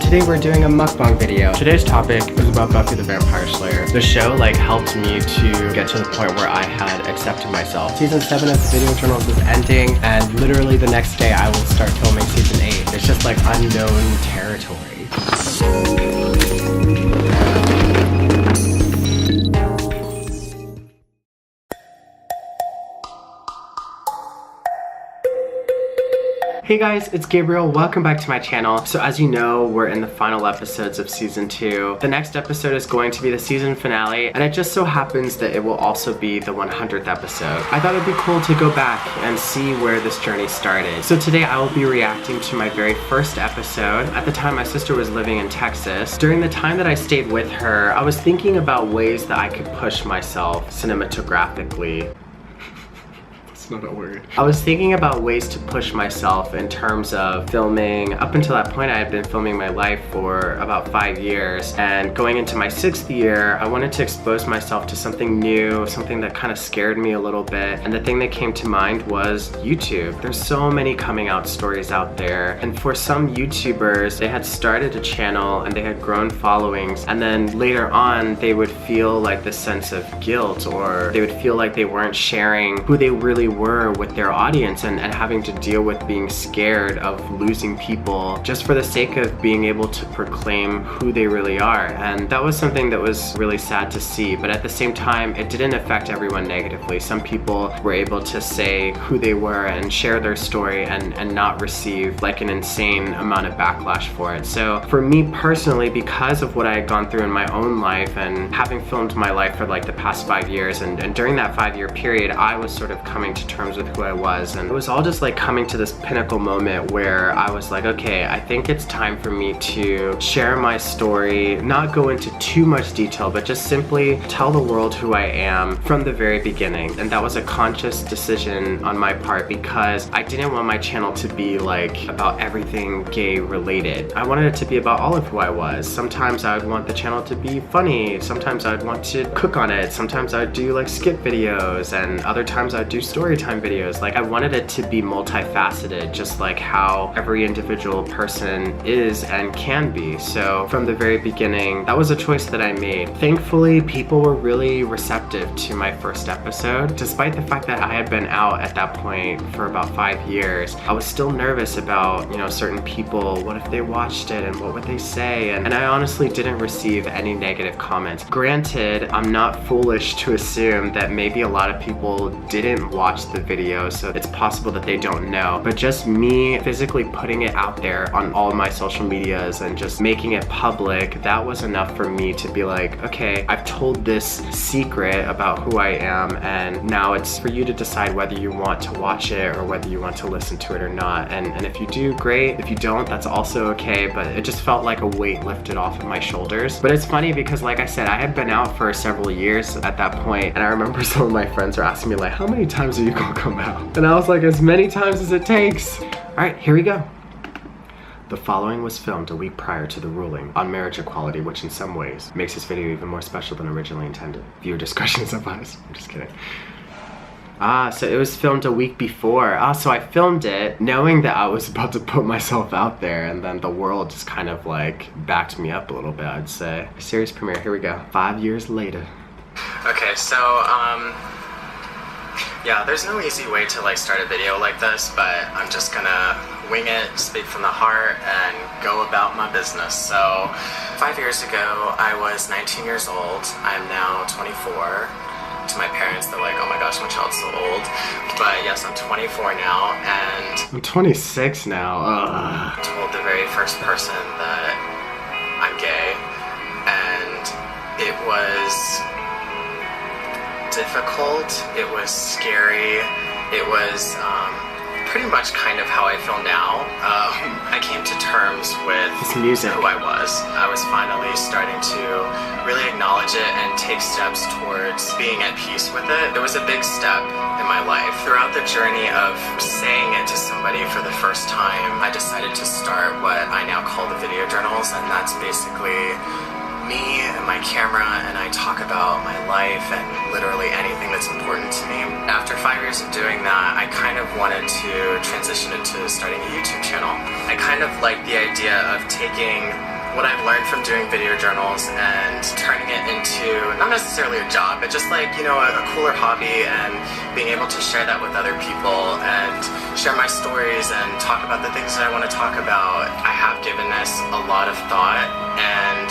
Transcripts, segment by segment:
today we're doing a mukbang video. Today's topic is about Buffy the Vampire Slayer. The show helped me to get to the point where I had accepted myself. Season 7 of the video journals is ending, and literally the next day I will start filming season 8. It's just unknown territory. Hey guys, it's Gabriel. Welcome back to my channel. So as you know, we're in the final episodes of season 2. The next episode is going to be the season finale, and it just so happens that it will also be the 100th episode. I thought it'd be cool to go back and see where this journey started. So today I will be reacting to my very first episode. At the time, my sister was living in Texas. During the time that I stayed with her, I was thinking about ways that I could push myself cinematographically. Not a word. I was thinking about ways to push myself in terms of filming. Up until that point, I had been filming my life for about 5 years, and going into my 6th year, I wanted to expose myself to something new, something that kind of scared me a little bit, and the thing that came to mind was YouTube. There's so many coming out stories out there, and for some YouTubers, they had started a channel and they had grown followings, and then later on, they would feel this sense of guilt, or they would feel like they weren't sharing who they really were with their audience, and having to deal with being scared of losing people just for the sake of being able to proclaim who they really are. And that was something that was really sad to see, but at the same time, it didn't affect everyone negatively. Some people were able to say who they were and share their story and not receive an insane amount of backlash for it. So for me personally, because of what I had gone through in my own life and having filmed my life for the past 5 years, and during that 5-year period, I was sort of coming to terms with who I was, and it was all just coming to this pinnacle moment where I was okay, I think it's time for me to share my story, not go into too much detail, but just simply tell the world who I am from the very beginning. And that was a conscious decision on my part, because I didn't want my channel to be about everything gay related. I wanted it to be about all of who I was. Sometimes I would want the channel to be funny, sometimes I would want to cook on it, sometimes I would do skit videos, and other times I'd do story time videos. I wanted it to be multifaceted, just how every individual person is and can be. So from the very beginning, that was a choice that I made. Thankfully, people were really receptive to my first episode. Despite the fact that I had been out at that point for about 5 years, I was still nervous about, certain people. What if they watched it, and what would they say? And I honestly didn't receive any negative comments. Granted, I'm not foolish to assume that maybe a lot of people didn't watch the video, so it's possible that they don't know. But just me physically putting it out there on all my social medias and just making it public, that was enough for me to be okay, I've told this secret about who I am, and now it's for you to decide whether you want to watch it or whether you want to listen to it or not. And if you do, great. If you don't, that's also okay, but it just felt like a weight lifted off of my shoulders. But it's funny because I said, I had been out for several years at that point, and I remember some of my friends were asking me how many times are you gonna come out? And I was as many times as it takes. All right, here we go. The following was filmed a week prior to the ruling on marriage equality, which in some ways makes this video even more special than originally intended. Viewer discretion is advised. I'm just kidding. So it was filmed a week before. So I filmed it knowing that I was about to put myself out there, and then the world just kind of backed me up a little bit, I'd say. Series premiere, here we go. 5 years later. Okay, so yeah, there's no easy way to start a video like this, but I'm just gonna wing it, speak from the heart, and go about my business. So 5 years ago, I was 19 years old. I'm now 24. To my parents, they're oh my gosh, my child's so old. But yes, I'm 24 now, and I'm 26 now. I told the very first person that I'm gay, and it was difficult, it was scary, it was pretty much kind of how I feel now. I came to terms with who I was. I was finally starting to really acknowledge it and take steps towards being at peace with it. It was a big step in my life. Throughout the journey of saying it to somebody for the first time, I decided to start what I now call the video journals, and that's basically me and my camera, and I talk about my life and literally anything that's important to me. After 5 years of doing that, I kind of wanted to transition into starting a YouTube channel. I kind of like the idea of taking what I've learned from doing video journals and turning it into not necessarily a job, but just like, you know, a cooler hobby, and being able to share that with other people and share my stories and talk about the things that I want to talk about. I have given this a lot of thought, and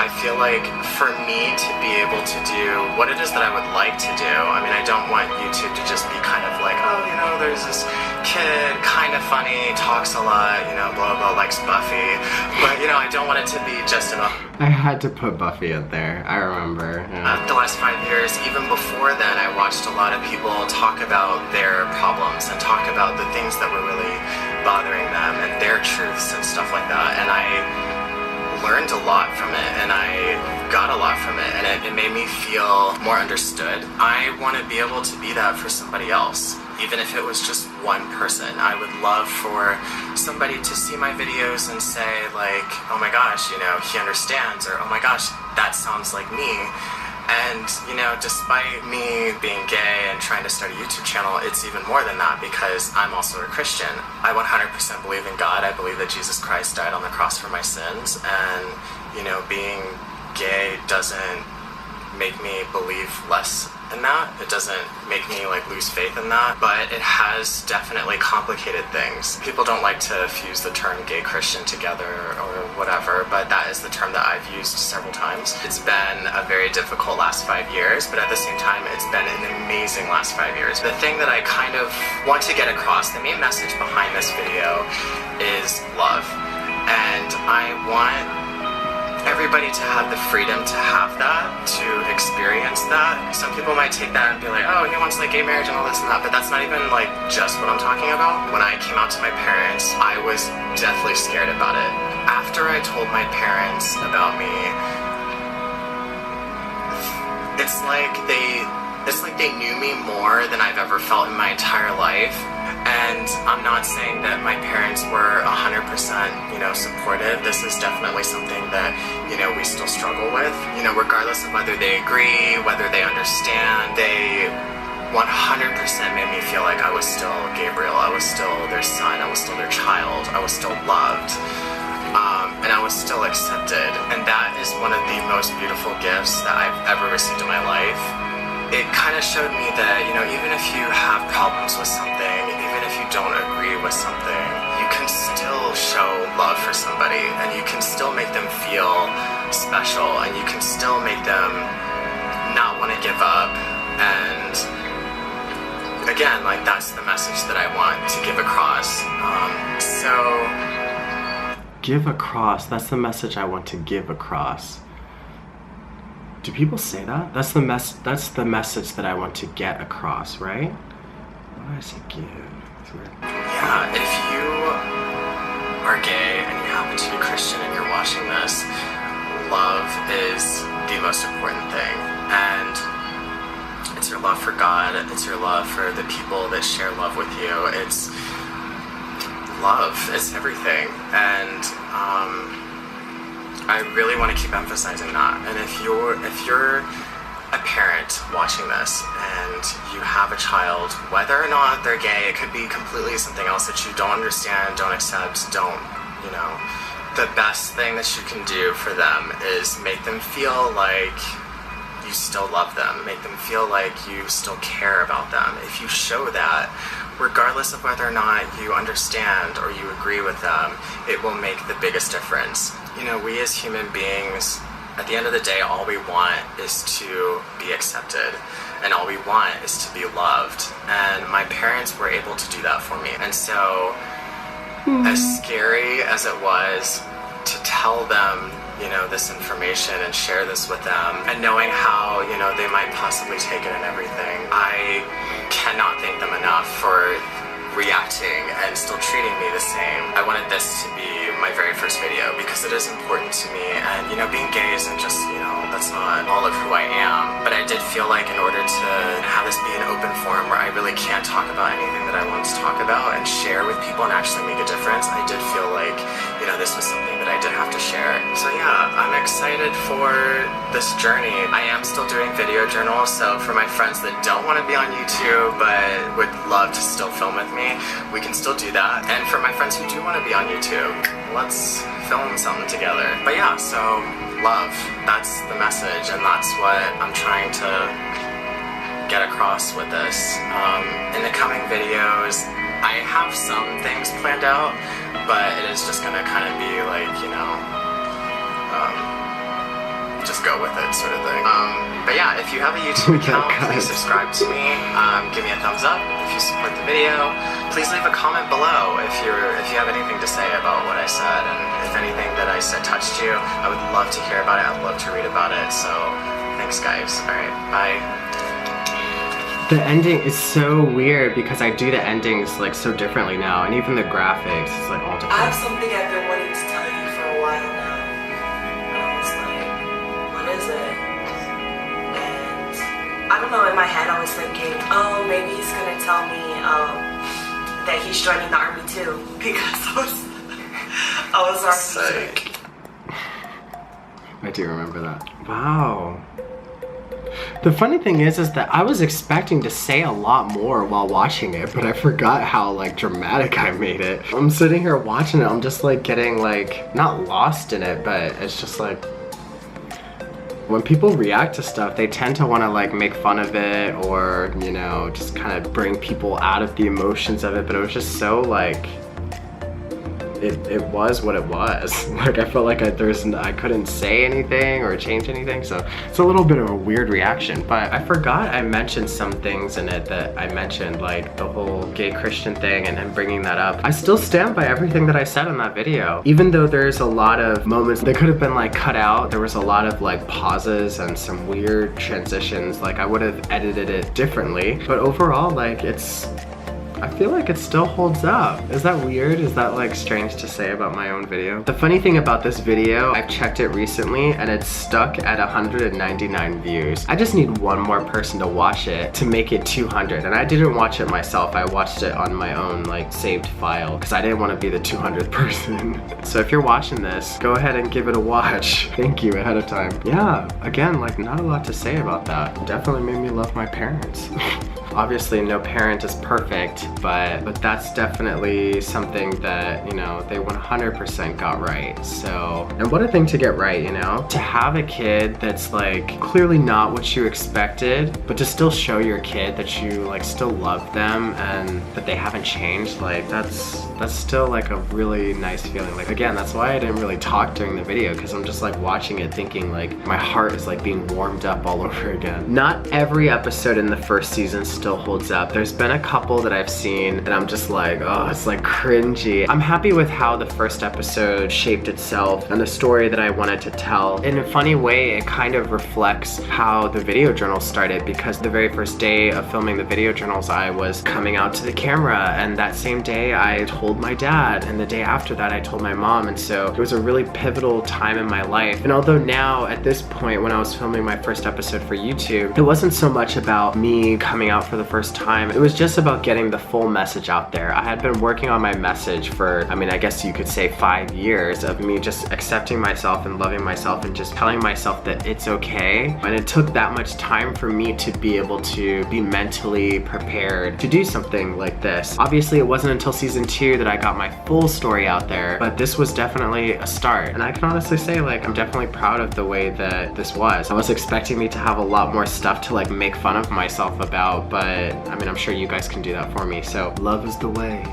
I feel like for me to be able to do what it is that I would like to do, I mean, I don't want YouTube to just be kind of like, oh, you know, there's this kid, kind of funny, talks a lot, you know, blah, blah, likes Buffy. But, you know, I don't want it to be just enough. I had to put Buffy in there, I remember. Yeah. The last 5 years, even before then, I watched a lot of people talk about their problems and talk about the things that were really bothering them and their truths and stuff like that. And I learned a lot from it, and I got a lot from it, and it made me feel more understood. I want to be able to be that for somebody else, even if it was just one person. I would love for somebody to see my videos and say like, oh my gosh, you know, he understands, or oh my gosh, that sounds like me. And, you know, despite me being gay and trying to start a YouTube channel, it's even more than that, because I'm also a Christian. I 100% believe in God. I believe that Jesus Christ died on the cross for my sins, and, you know, being gay doesn't make me believe less in that. It doesn't make me like lose faith in that, but it has definitely complicated things. People don't like to fuse the term gay Christian together or whatever, but that is the term that I've used several times. It's been a very difficult last 5 years, but at the same time, it's been an amazing last 5 years. The thing that I kind of want to get across, the main message behind this video is love. And I want everybody to have the freedom to have that, to experience that. Some people might take that and be like, oh, he wants like gay marriage and all this and that, but that's not even like just what I'm talking about. When I came out to my parents, I was deathly scared about it. After I told my parents about me, it's like they knew me more than I've ever felt in my entire life. And I'm not saying that my parents were 100%, you know, supportive. This is definitely something that, you know, we still struggle with. You know, regardless of whether they agree, whether they understand, they 100% made me feel like I was still Gabriel. I was still their son. I was still their child. I was still loved. And I was still accepted. And that is one of the most beautiful gifts that I've ever received in my life. It kind of showed me that, you know, even if you have problems with something, even if you don't agree with something, you can still show love for somebody, and you can still make them feel special, and you can still make them not want to give up. And again, like, that's the message that I want to give across. Give across, that's the message I want to give across. Do people say that? That's the message that I want to get across, right? Why do I say give? It's weird. Yeah, if you are gay and you happen to be Christian and you're watching this, love is the most important thing. And it's your love for God, it's your love for the people that share love with you. It's love, it's everything. And I really want to keep emphasizing that. And if you're a parent watching this and you have a child, whether or not they're gay, it could be completely something else that you don't understand, don't accept, you know, the best thing that you can do for them is make them feel like you still love them, make them feel like you still care about them. If you show that, regardless of whether or not you understand or you agree with them, it will make the biggest difference. You know, we as human beings, at the end of the day, all we want is to be accepted, and all we want is to be loved. And my parents were able to do that for me. And so, as scary as it was to tell them, you know, this information and share this with them, and knowing how, you know, they might possibly take it and everything, I cannot thank them enough for reacting and still treating me the same. I wanted this to be my very first video because it is important to me, and, you know, being gay isn't just, you know, that's not all of who I am, but I did feel like in order to have this be an open forum where I really can talk about anything that I want to talk about and share with people and actually make a difference, I did feel like, you know, this was something that I did have to share. So yeah, I'm excited for this journey. I am still doing video journals, so for my friends that don't want to be on YouTube but would love to still film with me, we can still do that. And for my friends who do want to be on YouTube, let's film something together. But yeah, so love, that's the message, and that's what I'm trying to get across with this. In the coming videos, I have some things planned out, but it is just gonna kind of be like, you know, just go with it sort of thing. But yeah, if you have a YouTube account, please subscribe to me. Give me a thumbs up if you support the video. Please leave a comment below if you have anything to say about what I said, and if anything that I said touched you, I would love to hear about it. I'd love to read about it. So thanks, guys. All right, bye. The ending is so weird because I do the endings like so differently now, and even the graphics is like all different. I have something I've been wanting to tell you for a while now. I was like, what is it? And I don't know, in my head I was thinking, oh, maybe he's gonna tell me that he's joining the army too, because I was already sick. I do remember that. Wow. The funny thing is that I was expecting to say a lot more while watching it, but I forgot how like dramatic I made it. I'm sitting here watching it, I'm just like getting like, not lost in it, but it's just like, when people react to stuff, they tend to want to like make fun of it or, you know, just kind of bring people out of the emotions of it, but it was just so like, it was what it was. Like I felt like I couldn't say anything or change anything, so it's a little bit of a weird reaction. But I forgot I mentioned some things in it that I mentioned, like the whole gay Christian thing and him bringing that up. I still stand by everything that I said in that video. Even though there's a lot of moments that could have been like cut out, there was a lot of like pauses and some weird transitions. Like I would have edited it differently, but overall like I feel like it still holds up. Is that weird? Is that like strange to say about my own video? The funny thing about this video, I've checked it recently and it's stuck at 199 views. I just need one more person to watch it to make it 200. And I didn't watch it myself. I watched it on my own like saved file because I didn't want to be the 200th person. So if you're watching this, go ahead and give it a watch. Thank you ahead of time. Yeah, again, like not a lot to say about that. It definitely made me love my parents. Obviously no parent is perfect, but that's definitely something that, you know, they 100% got right. So, and what a thing to get right, you know? To have a kid that's like clearly not what you expected, but to still show your kid that you like still love them and that they haven't changed, like that's still like a really nice feeling. Like again, that's why I didn't really talk during the video, because I'm just like watching it thinking like my heart is like being warmed up all over again. Not every episode in the first season still holds up. There's been a couple that I've seen and I'm just like, oh, it's like cringy. I'm happy with how the first episode shaped itself and the story that I wanted to tell. In a funny way, it kind of reflects how the video journal started, because the very first day of filming the video journals, I was coming out to the camera, and that same day I told my dad, and the day after that I told my mom, and so it was a really pivotal time in my life. And although now at this point, when I was filming my first episode for YouTube, it wasn't so much about me coming out for the first time, it was just about getting the full message out there. I had been working on my message for, I mean, I guess you could say 5 years of me just accepting myself and loving myself and just telling myself that it's okay. And it took that much time for me to be able to be mentally prepared to do something like this. Obviously, it wasn't until season 2 that I got my full story out there, but this was definitely a start. And I can honestly say, like, I'm definitely proud of the way that this was. I was expecting me to have a lot more stuff to like make fun of myself about, but I mean, I'm sure you guys can do that for me. So love is the way.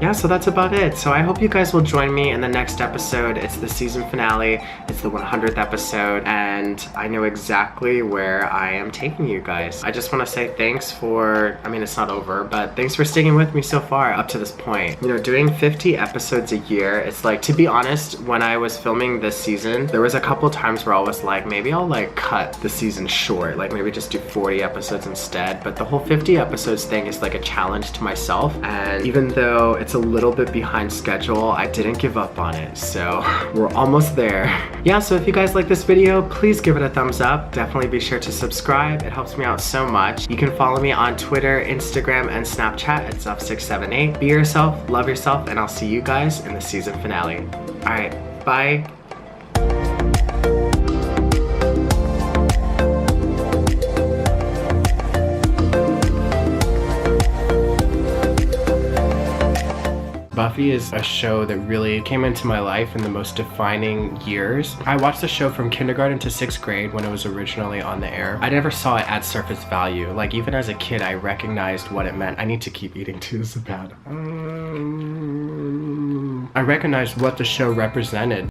Yeah, so that's about it. So I hope you guys will join me in the next episode. It's the season finale. It's the 100th episode, and I know exactly where I am taking you guys. I just want to say thanks for, I mean, it's not over, but thanks for sticking with me so far up to this point. You know, doing 50 episodes a year, it's like, to be honest, when I was filming this season, there was a couple times where I was like, maybe I'll like cut the season short, like maybe just do 40 episodes instead. But the whole 50 episodes thing is like a challenge to myself, and even though it's a little bit behind schedule, I didn't give up on it, so we're almost there. Yeah, so if you guys like this video, please give it a thumbs up. Definitely be sure to subscribe. It helps me out so much. You can follow me on Twitter, Instagram, and Snapchat at Zuff678. Be yourself, love yourself, and I'll see you guys in the season finale. All right, bye. Buffy is a show that really came into my life in the most defining years. I watched the show from kindergarten to 6th grade when it was originally on the air. I never saw it at surface value. Like, even as a kid, I recognized what it meant. I need to keep eating too, this is bad. I recognized what the show represented.